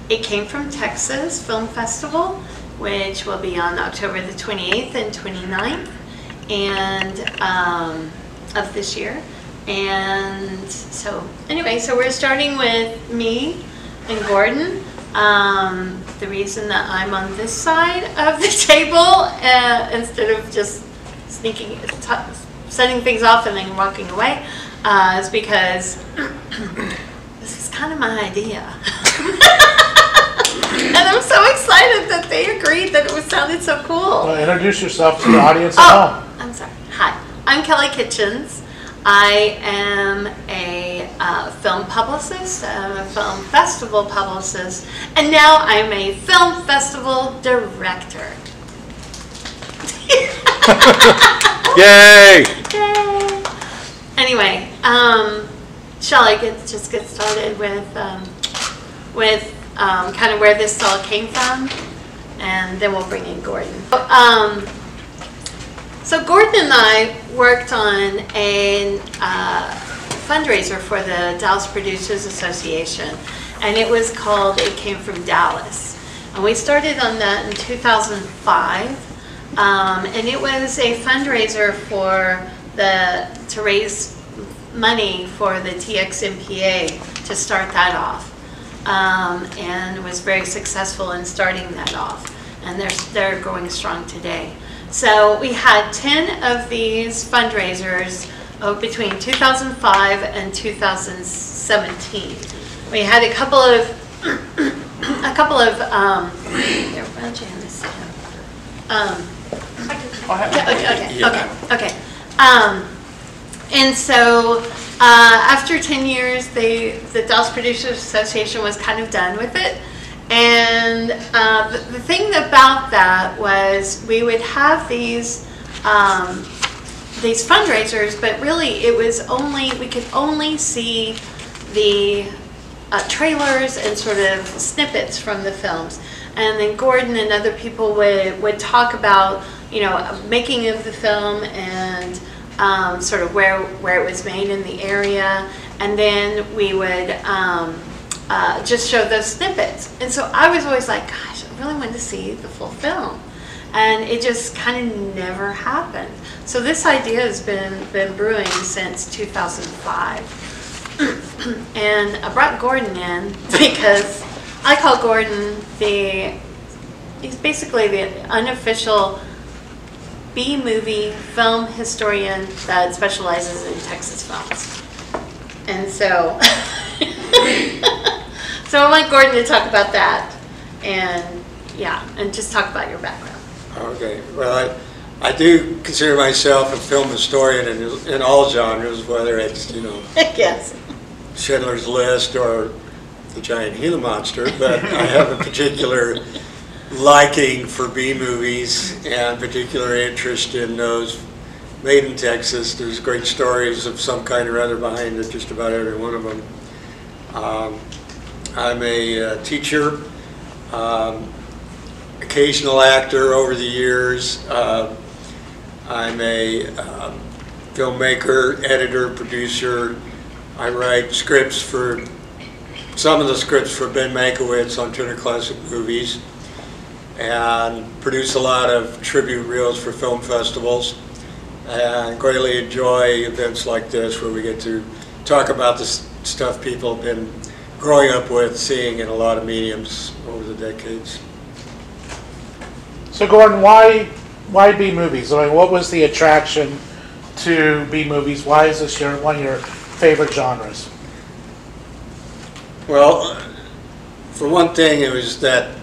It Came from Texas Film Festival, which will be on October the 28th and 29th and of this year. And so anyway, so we're starting with me and Gordon. The reason that I'm on this side of the table instead of just setting things off and then walking away is because this is kind of my idea. And I'm so excited that they agreed that it sounded so cool. Well, introduce yourself to the audience at home. I'm sorry. Hi, I'm Kelly Kitchens. I am a film publicist, I'm a film festival publicist, and now I'm a film festival director. Yay! Yay! Anyway, shall I just get started with kind of where this all came from, and then we'll bring in Gordon. So Gordon and I worked on a fundraiser for the Dallas Producers Association, and it was called It Came from Dallas. And we started on that in 2005, and it was a fundraiser to raise money for the TXMPA to start that off, and was very successful in starting that off, and they're growing strong today. So we had 10 of these fundraisers between 2005 and 2017. We had a couple of here, why don't you hand this to him? Okay. And so after 10 years, the Dallas Producers Association was kind of done with it. And the thing about that was we would have these fundraisers, but really it was we could only see the trailers and sort of snippets from the films. And then Gordon and other people would talk about, making of the film and sort of where it was made in the area. And then we would just show those snippets. And so I was always like, gosh, I really wanted to see the full film. And it just kind of never happened. So this idea has been brewing since 2005. And I brought Gordon in because I call Gordon he's basically the unofficial B-movie film historian that specializes in Texas films. And so so I want Gordon to talk about that, and just talk about your background. Okay, well, I do consider myself a film historian in all genres, whether it's, Yes. Schindler's List or The Giant Gila Monster, but I have a particular liking for B-movies and particular interest in those made in Texas. There's great stories of some kind or other behind it, just about every one of them. I'm a teacher, occasional actor over the years. I'm a filmmaker, editor, producer. I write scripts some of the scripts for Ben Mankiewicz on Turner Classic Movies, and produce a lot of tribute reels for film festivals. And greatly enjoy events like this where we get to talk about the stuff people have been growing up with, seeing in a lot of mediums over the decades. So Gordon, why B-movies? I mean, what was the attraction to B-movies? Why is this one of your favorite genres? Well, for one thing, it was that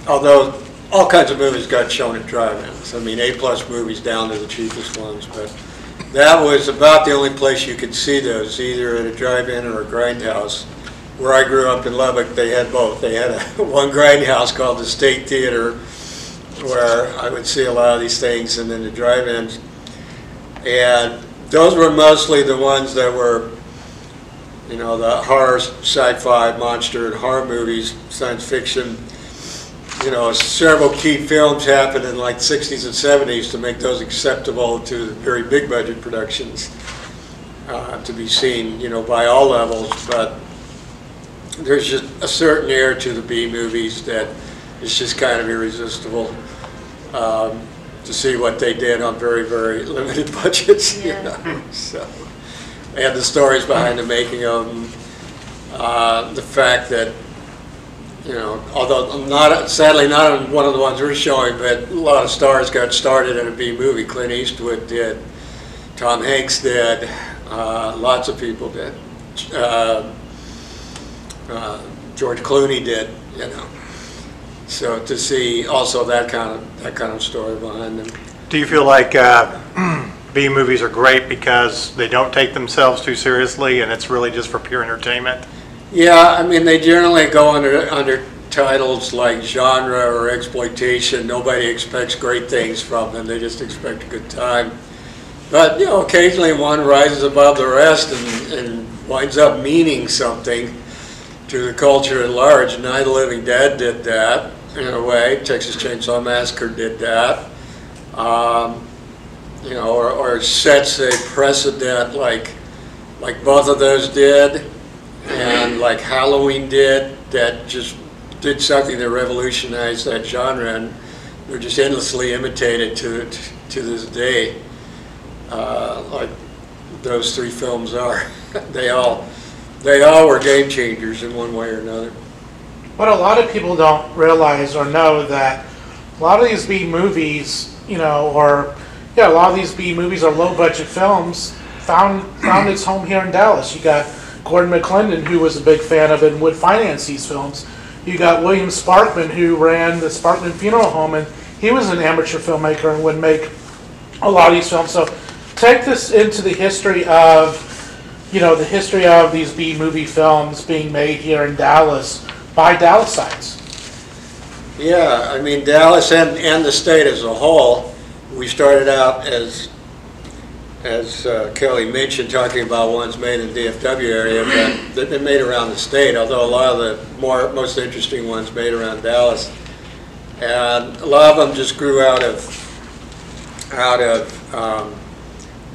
although all kinds of movies got shown at drive-ins, I mean A+ movies down to the cheapest ones, but that was about the only place you could see those, either at a drive-in or a grindhouse. Where I grew up in Lubbock, they had both. They had one grindhouse called the State Theater, where I would see a lot of these things, and then the drive-ins. And those were mostly the ones that were, the horror, sci-fi, monster, and horror movies, science fiction. Several key films happened in like the 60s and 70s to make those acceptable to very big budget productions to be seen, by all levels. But there's just a certain air to the B movies that is just kind of irresistible. To see what they did on very, very limited budgets, Yeah. you know. So, and the stories behind the making of them, the fact that, you know, although sadly not on one of the ones we're showing, but a lot of stars got started in a B movie. Clint Eastwood did, Tom Hanks did, lots of people did. George Clooney did, you know. So to see also that kind of story behind them. Do you feel like B movies are great because they don't take themselves too seriously and it's really just for pure entertainment? Yeah, I mean they generally go under titles like genre or exploitation. Nobody expects great things from them. They just expect a good time. But you know, occasionally one rises above the rest and winds up meaning something to the culture at large. Night of the Living Dead did that in a way. Texas Chainsaw Massacre did that. You know, or sets a precedent like both of those did, and like Halloween did, that just did something that revolutionized that genre, and they're just endlessly imitated to this day. Like those three films are, they all were game changers in one way or another. What a lot of people don't realize or know that a lot of these B movies, you know, a lot of these B movies are low budget films, found its home here in Dallas. You got Gordon McClendon, who was a big fan of it and would finance these films. You got William Sparkman, who ran the Sparkman Funeral Home, and he was an amateur filmmaker and would make a lot of these films. So take this into the history of, you know, the history of these B movie films being made here in Dallas by Dallasites. Yeah, I mean Dallas and the state as a whole. We started out as Kelly mentioned, talking about ones made in the DFW area, but they've been made around the state. Although a lot of the most interesting ones made around Dallas, and a lot of them just grew out of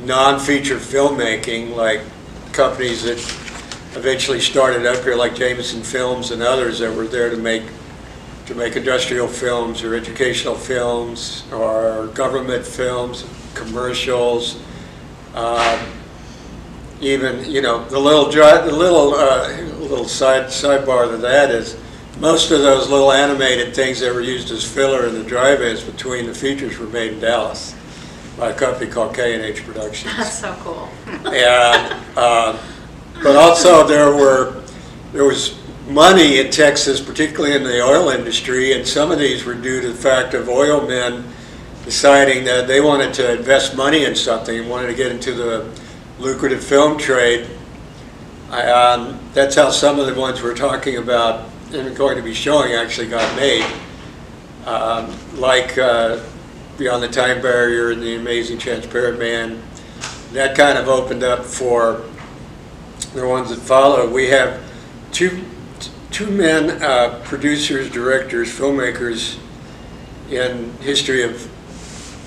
non-feature filmmaking, like companies that eventually started up here, like Jameson Films and others that were there to make industrial films or educational films or government films, commercials. Even, you know, the little sidebar to that is most of those little animated things that were used as filler in the drive-ins between the features were made in Dallas by a company called K&H Productions. That's so cool. And but also there was money in Texas, particularly in the oil industry, and some of these were due to the fact of oil men deciding that they wanted to invest money in something and wanted to get into the lucrative film trade. That's how some of the ones we're talking about and going to be showing actually got made, like Beyond the Time Barrier and The Amazing Transparent Man. That kind of opened up for the ones that follow. We have two men, producers, directors, filmmakers in history of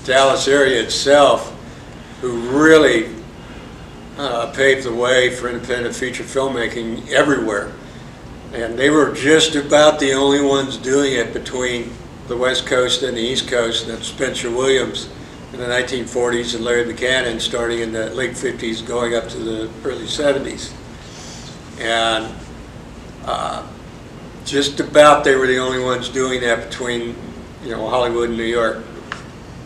Dallas area itself, who really paved the way for independent feature filmmaking everywhere. And they were just about the only ones doing it between the West Coast and the East Coast. And that's Spencer Williams in the 1940s and Larry Buchanan starting in the late 50s going up to the early 70s. And just about they were the only ones doing that between, you know, Hollywood and New York,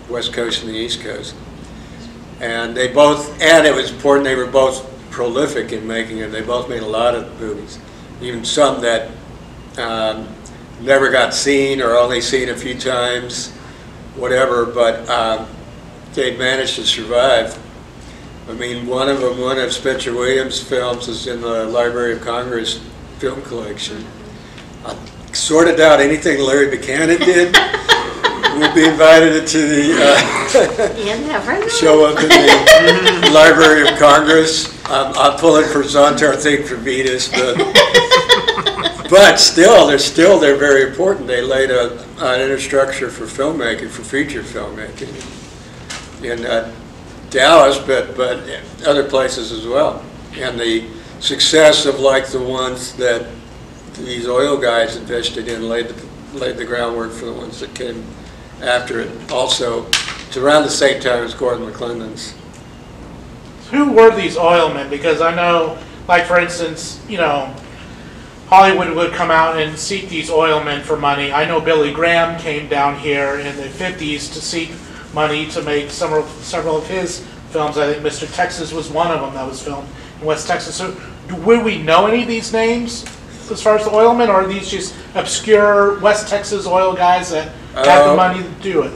West Coast and the East Coast. And they both, and it was important, they were both prolific in making it. They both made a lot of movies, even some that never got seen or only seen a few times, whatever, but they managed to survive. I mean, one of Spencer Williams' films is in the Library of Congress film collection. I sorted out anything Larry Buchanan did. We'll be invited into the You never know. show up in the Library of Congress. I'm pulling for Zontar Think for Vetus, but still, they're very important. They laid an infrastructure for filmmaking, for feature filmmaking in Dallas, but other places as well. And the success of like the ones that these oil guys invested in laid the groundwork for the ones that came after it. Also, it's around the same time as Gordon McClendon's. Who were these oilmen? Because I know, like for instance, you know, Hollywood would come out and seek these oilmen for money. I know Billy Graham came down here in the 50s to seek money to make several of his films. I think Mr. Texas was one of them that was filmed in West Texas. So would we know any of these names as far as the oilmen, or are these just obscure West Texas oil guys that had the money to do it?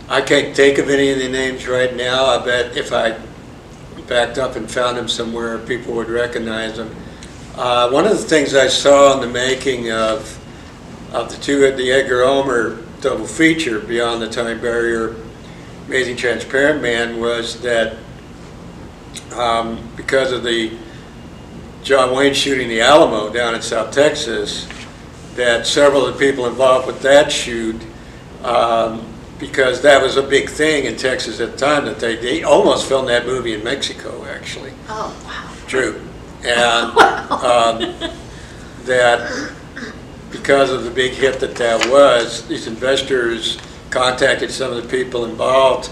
I can't think of any of the names right now. I bet if I backed up and found them somewhere, people would recognize them. One of the things I saw in the making of the Edgar Ulmer double feature, Beyond the Time Barrier, Amazing Transparent Man, was that because of the John Wayne shooting the Alamo down in South Texas, that several of the people involved with that shoot, because that was a big thing in Texas at the time, that they almost filmed that movie in Mexico, actually. Oh, wow. True. And that because of the big hit that was, these investors contacted some of the people involved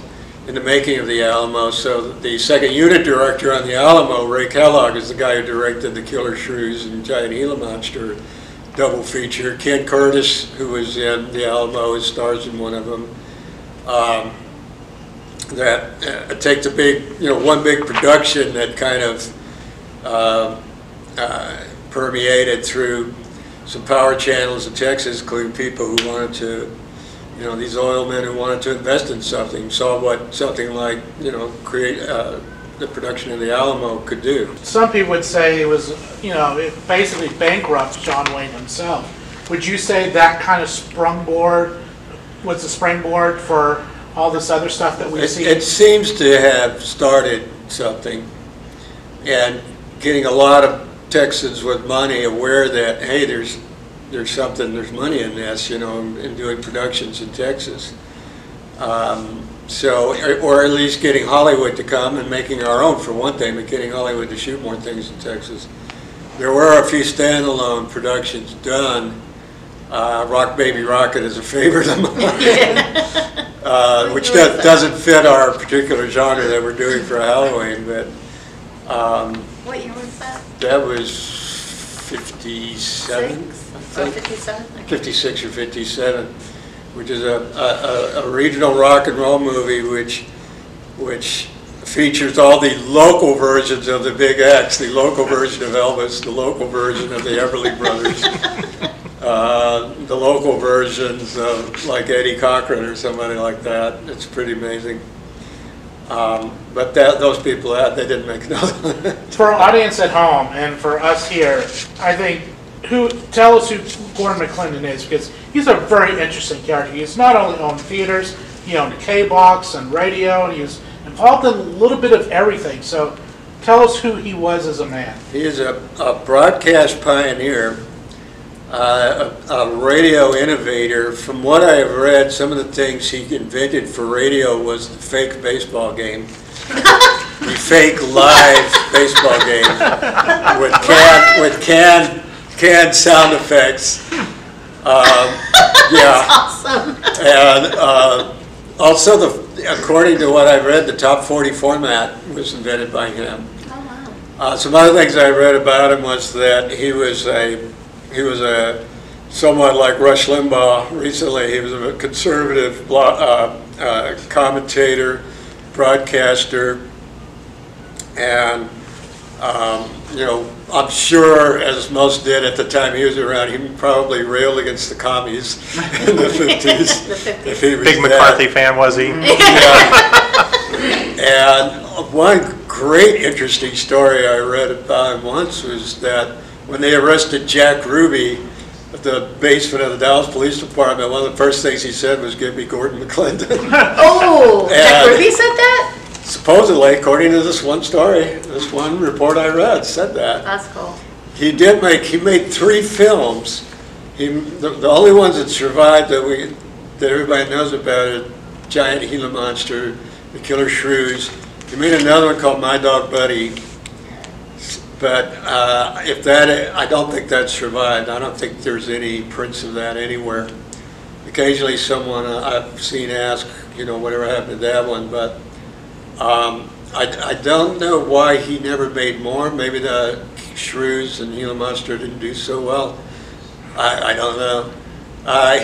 in the making of the Alamo. So the second unit director on the Alamo, Ray Kellogg, is the guy who directed The Killer Shrews and Giant Gila Monster double feature. Ken Curtis, who was in the Alamo, stars in one of them. That takes a big, one big production that kind of permeated through some power channels in Texas, including people who wanted to, these oil men who wanted to invest in something, saw what something like, create the production of the Alamo could do. Some people would say it was, it basically bankrupt John Wayne himself. Would you say that kind of springboard was the springboard for all this other stuff that we see? It seems to have started something, and getting a lot of Texans with money aware that, hey, there's money in this, in doing productions in Texas. Or at least getting Hollywood to come and making our own, for one thing, but getting Hollywood to shoot more things in Texas. There were a few standalone productions done. Rock Baby Rocket is a favorite of mine, which doesn't fit our particular genre that we're doing for Halloween, but what year was that? that was 57, Oh, 57? Okay. 56 or 57, which is a regional rock and roll movie which features all the local versions of the Big X, the local version of Elvis, the local version of the Everly Brothers, the local versions of like Eddie Cochran or somebody like that. It's pretty amazing. But those people, they didn't make another one. For our audience at home and for us here, I think, tell us who Gordon McClendon is, because he's a very interesting character. He's not only owned theaters, he owned K-Box and radio, and he was involved in a little bit of everything. So tell us who he was as a man. He is a broadcast pioneer, a radio innovator. From what I have read, some of the things he invented for radio was the fake baseball game. The fake live baseball game with canned sound effects. That's awesome. And also, according to what I've read, the top 40 format was invented by him. Oh, wow. Some other things I read about him was that he was a somewhat like Rush Limbaugh recently. He was a conservative commentator, broadcaster, and I'm sure, as most did at the time he was around, he probably railed against the commies in the 50s. The 50s. If he was Big McCarthy fan, was he? And one great interesting story I read about him once was that when they arrested Jack Ruby at the basement of the Dallas Police Department, one of the first things he said was, "Give me Gordon McClendon." Oh, Jack Ruby said that? Supposedly, according to this one story, this one report I read said that. That's cool. He made 3 films. The only ones that survived that everybody knows about are Giant Gila Monster, The Killer Shrews. He made another one called My Dog Buddy. But if that, I don't think that survived. I don't think there's any prints of that anywhere. Occasionally someone I've seen ask, whatever happened to that one, but I don't know why he never made more. Maybe the Shrews and Gila Monster didn't do so well. I don't know.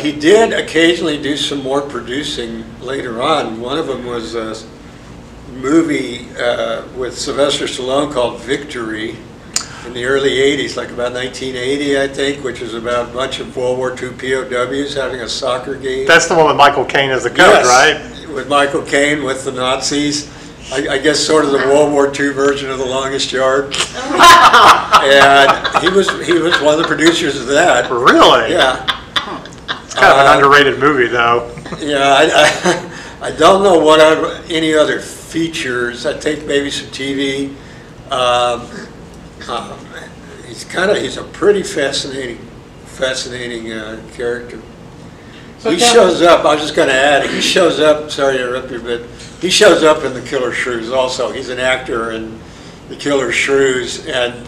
He did occasionally do some more producing later on. One of them was a movie with Sylvester Stallone called Victory in the early 80s, like about 1980, I think, which is about a bunch of World War II POWs having a soccer game. That's the one with Michael Caine as the coach, Yes, right? with Michael Caine with the Nazis. I guess sort of the World War II version of The Longest Yard. And he was one of the producers of that. Really? Yeah. It's kind of an underrated movie, though. Yeah, I don't know what any other features. I think maybe some TV. He's a pretty fascinating character. So He shows up, I was just going to add, he shows up, sorry to interrupt you, but he shows up in The Killer Shrews also. He's an actor in The Killer Shrews, and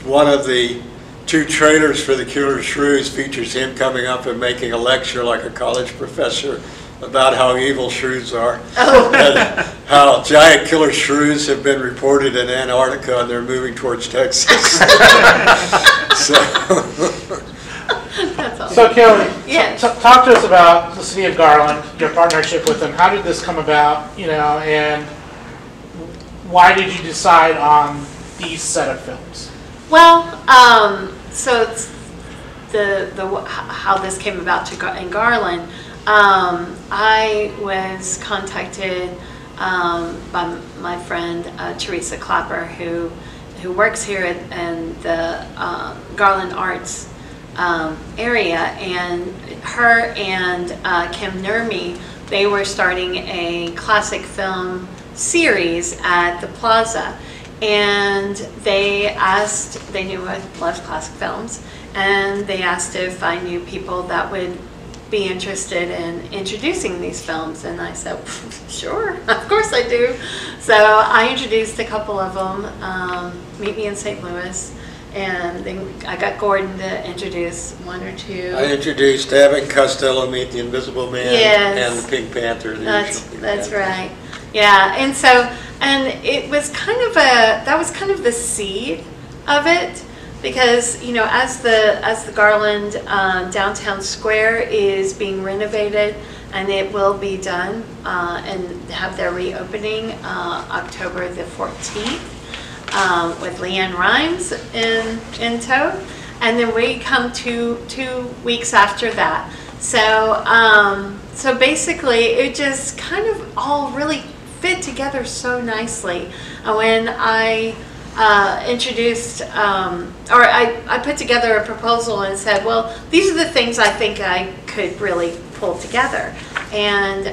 one of the 2 trailers for The Killer Shrews features him coming up and making a lecture like a college professor about how evil shrews are. Oh. And how giant killer shrews have been reported in Antarctica and they're moving towards Texas. So. That's awesome. So Kelly, Yes. talk to us about the city of Garland, your partnership with them. How did this come about, and why did you decide on these set of films? Well, so it's how this came about in Garland. I was contacted by my friend Teresa Clapper, who works here in the Garland Arts area, and her and Kim Nurmi, they were starting a classic film series at the Plaza, and they knew I loved classic films, and they asked if I knew people that would be interested in introducing these films, and I said, sure, of course I do. So I introduced a couple of them, Meet Me in St. Louis, and then I got Gordon to introduce 1 or 2. I introduced Abbott and Costello Meet the Invisible Man Yes. and the Pink Panther. That's right. Yeah, and it was that was kind of the seed of it, because as the Garland downtown square is being renovated, and it will be done and have their reopening October the 14th with Leanne Rhymes in tow, and then we come 2 weeks after that. So basically it just kind of all really fit together so nicely. And when I introduced, or I put together a proposal and said, well, these are the things I think I could really pull together. And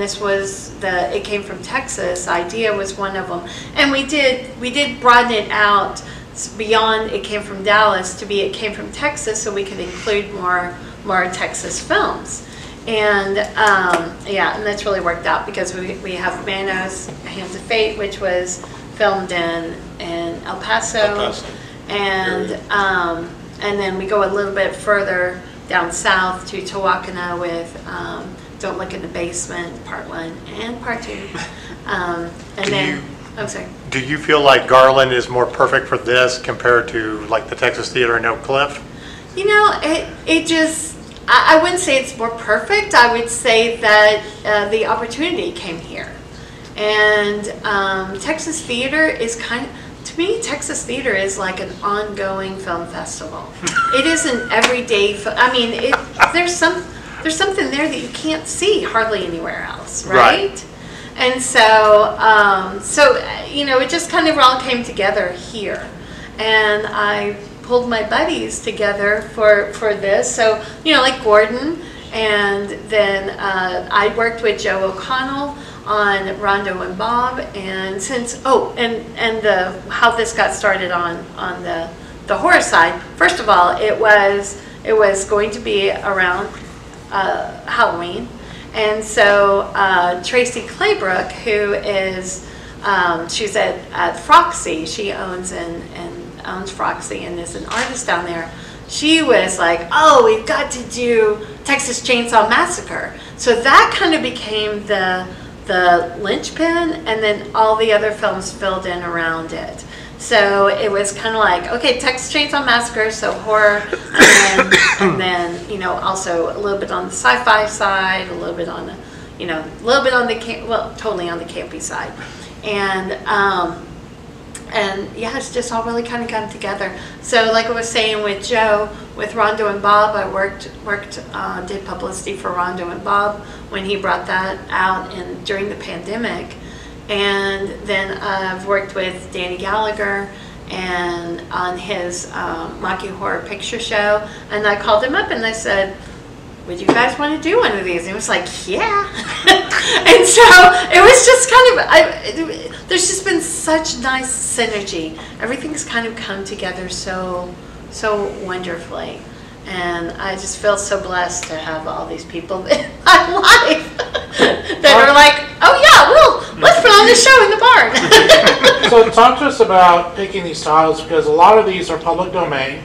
this was it came from Texas. Idea was one of them. And we did broaden it out beyond it came from Dallas to be it came from Texas, so we could include more Texas films. And and that's really worked out, because we have Manos, Hands of Fate, which was filmed in El Paso. And then we go a little bit further down south to Tawakana with Don't Look in the Basement, Part 1 and Part 2. I'm sorry. Do you feel like Garland is more perfect for this compared to like the Texas Theater in Oak Cliff? It just, I wouldn't say it's more perfect. I would say that the opportunity came here. And Texas Theater is to me, Texas Theater is like an ongoing film festival. It is an everyday, there's something there that you can't see hardly anywhere else, right? And so, it just kind of all came together here. And I pulled my buddies together for this. So, like Gordon, and then I worked with Joe O'Connell on Rondo and Bob, and how this got started on the horror side. First of all, it was going to be around Halloween, and so Tracy Claybrook, who is she's at Froxy. She owns owns Froxy and is an artist down there. She was like, oh, we've got to do Texas Chainsaw Massacre. So that kind of became the linchpin, and then all the other films filled in around it. So it was kind of like, okay, Texas Chainsaw Massacre, so horror, and then you know, also a little bit on the sci-fi side, a little bit on the, you know, a little bit on the totally on the campy side, and yeah, it's just all really kind of come together. So like I was saying with Joe, with Rondo and Bob, I did publicity for Rondo and Bob when he brought that out during the pandemic. And then I've worked with Danny Gallagher and on his Maki Horror Picture Show. And I called him up and I said, would you guys want to do one of these? And he was like, yeah. And so it was just kind of, there's just been such nice synergy. Everything's kind of come together so wonderfully. And I just feel so blessed to have all these people in my life that are like, oh yeah, let's put on this show in the barn. So talk to us about picking these titles, because a lot of these are public domain,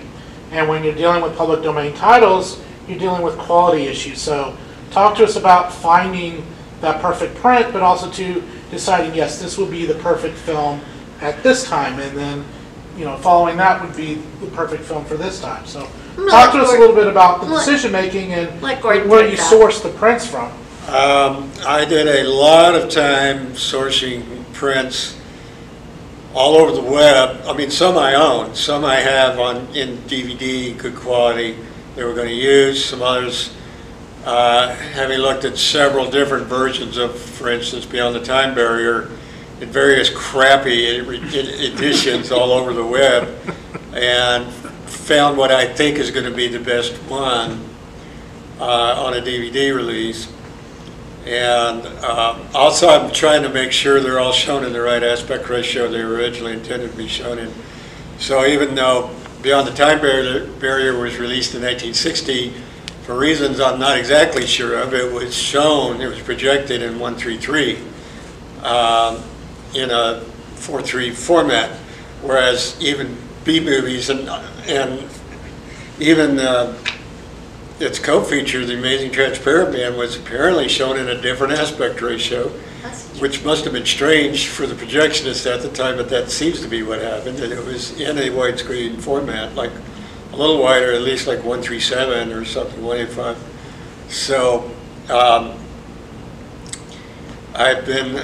and when you're dealing with public domain titles, you're dealing with quality issues. So talk to us about finding that perfect print, but also to deciding, yes, this would be the perfect film at this time, and then, you know, following that would be the perfect film for this time. So talk to us a little bit about the decision making and where you source the prints from. I did a lot of time sourcing prints all over the web. I mean, some I own, some I have in DVD, good quality, they were going to use. Some others, having looked at several different versions of, for instance, Beyond the Time Barrier, in various crappy editions all over the web, and found what I think is going to be the best one on a DVD release. And also I'm trying to make sure they're all shown in the right aspect ratio they were originally intended to be shown in. So even though Beyond the Time Barrier was released in 1960, for reasons I'm not exactly sure of, it was shown, it was projected in 1:3:3 in a 4:3 format, whereas even B movies and even its co-feature, The Amazing Transparent Man, was apparently shown in a different aspect ratio, which must have been strange for the projectionists at the time, but that seems to be what happened, and it was in a widescreen format, like a little wider, at least like 137 or something, 185. So I've been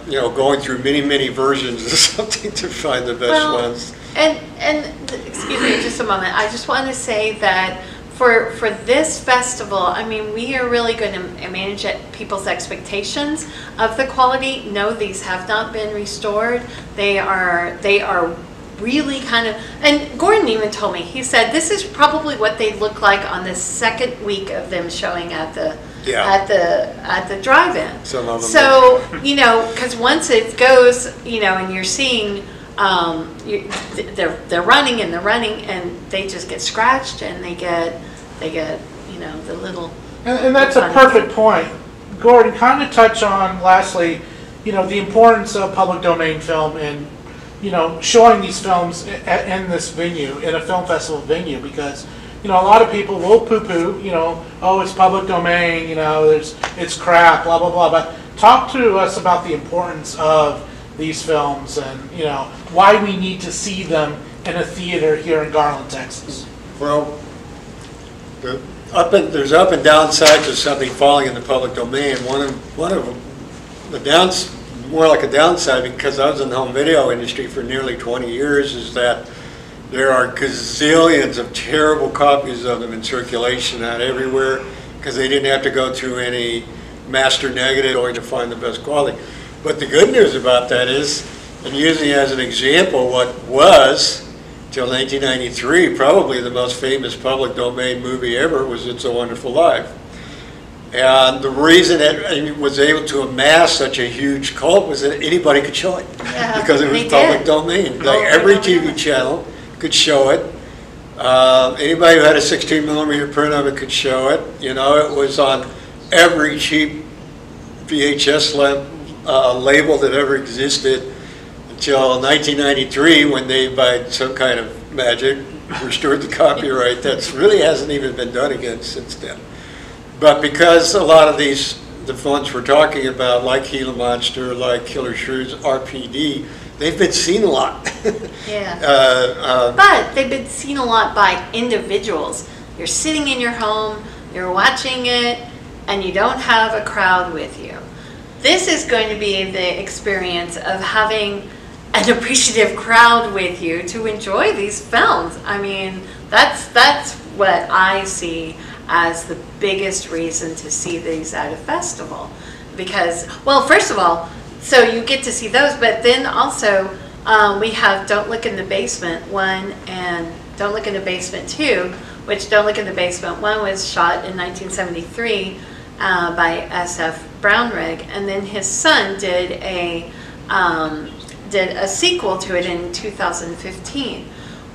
you know, going through many versions of something to find the best ones. And excuse me just a moment, I just want to say that for this festival, I mean, we are really going to manage people's expectations of the quality. No, these have not been restored. They are really kind of, and Gordon even told me, he said this is probably what they look like on the second week of them showing at the drive-in. Some of them. So, you know, because once it goes, you know, and you're seeing they're running and they just get scratched and they get you know, the little, and that's a perfect point. Gordon, kind of touch on lastly, you know, the importance of public domain film and, you know, showing these films in this venue, in a film festival venue, because, you know, a lot of people will poo-poo, you know, oh, it's public domain, you know, it's crap, blah blah blah. But talk to us about the importance of these films and, you know, why we need to see them in a theater here in Garland, Texas. Well, there's up and down sides of something falling in the public domain. One of the more like a downside, because I was in the home video industry for nearly 20 years, is that there are gazillions of terrible copies of them in circulation out everywhere, because they didn't have to go through any master negative or to find the best quality. But the good news about that is, and using as an example what was, till 1993, probably the most famous public domain movie ever was It's a Wonderful Life. And the reason it was able to amass such a huge cult was that anybody could show it, because it was public domain. Like every TV channel could show it. Anybody who had a 16mm print of it could show it. You know, it was on every cheap VHS label that ever existed. until 1993 when they, by some kind of magic, restored the copyright. That really hasn't even been done again since then. But because a lot of these, the ones we're talking about, like Gila Monster, like Killer Shrews, RPD, they've been seen a lot. Yeah. But they've been seen a lot by individuals. You're sitting in your home, you're watching it, and you don't have a crowd with you. This is going to be the experience of having an appreciative crowd with you to enjoy these films. I mean, that's what I see as the biggest reason to see these at a festival. Because, well, first of all, so you get to see those, but then also we have Don't Look in the Basement 1 and Don't Look in the Basement 2, which Don't Look in the Basement 1 was shot in 1973 by S.F. Brownrigg, and then his son did a sequel to it in 2015.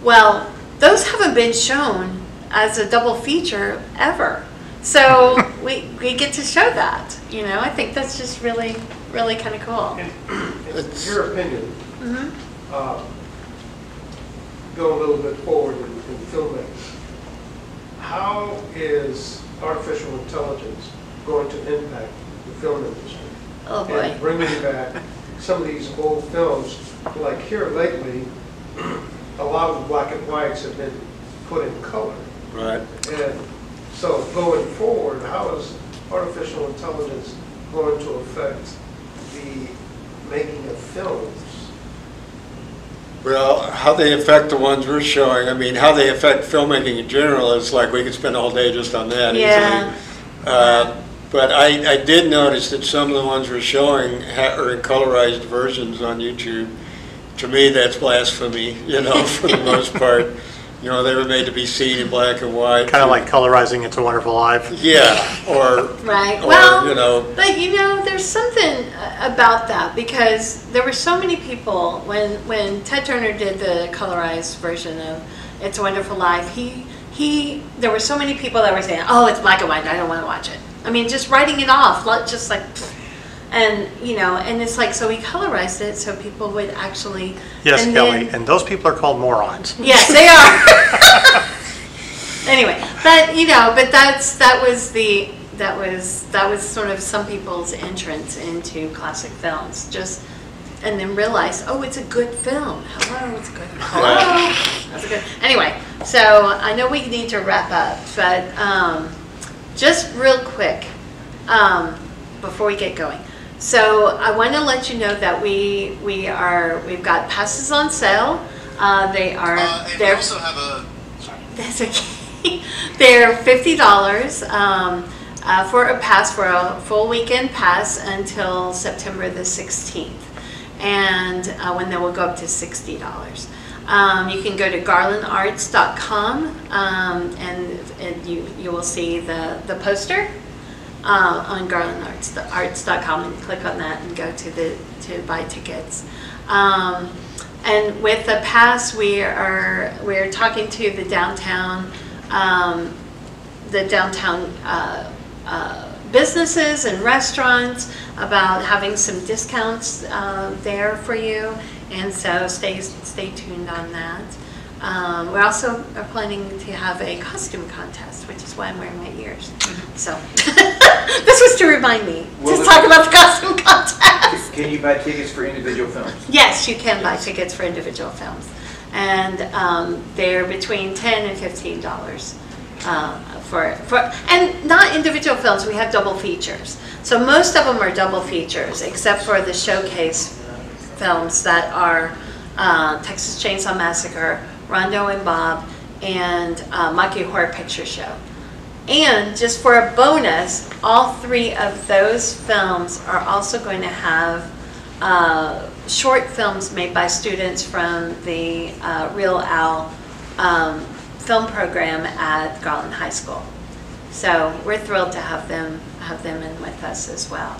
Well, those haven't been shown as a double feature ever. So we get to show that, you know. I think that's just really kind of cool. It's your opinion, Mm-hmm. go a little bit forward in filmmaking. How is artificial intelligence going to impact the film industry? Oh boy. And bringing back some of these old films, like here lately, a lot of the black and whites have been put in color. Right. And so going forward, how is artificial intelligence going to affect the making of films? Well, how they affect the ones we're showing, I mean, how they affect filmmaking in general is like we could spend all day just on that Yeah. easily. But I did notice that some of the ones we're showing are in colorized versions on YouTube. To me, that's blasphemy, you know, for the most part. You know, they were made to be seen in black and white. Kind of like colorizing It's a Wonderful Life. Yeah, or, Right. or Well, you know. but you know, there's something about that, because there were so many people when Ted Turner did the colorized version of It's a Wonderful Life. There were so many people that were saying, "Oh, it's black and white. I don't want to watch it." I mean, just writing it off, just like. And, you know, and it's like, so we colorized it so people would actually... Yes, and Kelly, then- and those people are called morons. Yes, they are. Anyway, but, you know, but that was sort of some people's entrance into classic films, and then realized, oh, it's a good film. Hello, it's a good film. Hello. That's a good... Anyway, so I know we need to wrap up, but just real quick, before we get going. So I want to let you know that we've got passes on sale. They also have a. Sorry. That's okay. They're $50 for a pass, for a full weekend pass until September the 16th, and when they will go up to $60. You can go to garlandarts.com and you will see the poster. On garlandarts.com, and click on that and go to buy tickets. And with the pass, we're talking to the downtown businesses and restaurants about having some discounts there for you, and so stay tuned on that. We also are planning to have a costume contest, which is why I'm wearing my ears. So this was to remind me to talk about the costume contest. Can you buy tickets for individual films? Yes, you can buy tickets for individual films, and they're between $10 and $15 and not individual films. We have double features, so most of them are double features, except for the showcase films that are Texas Chainsaw Massacre, Rondo and Bob, and Monkey Horror Picture Show. And just for a bonus, all three of those films are also going to have short films made by students from the Real Owl film program at Garland High School. So we're thrilled to have them in with us as well.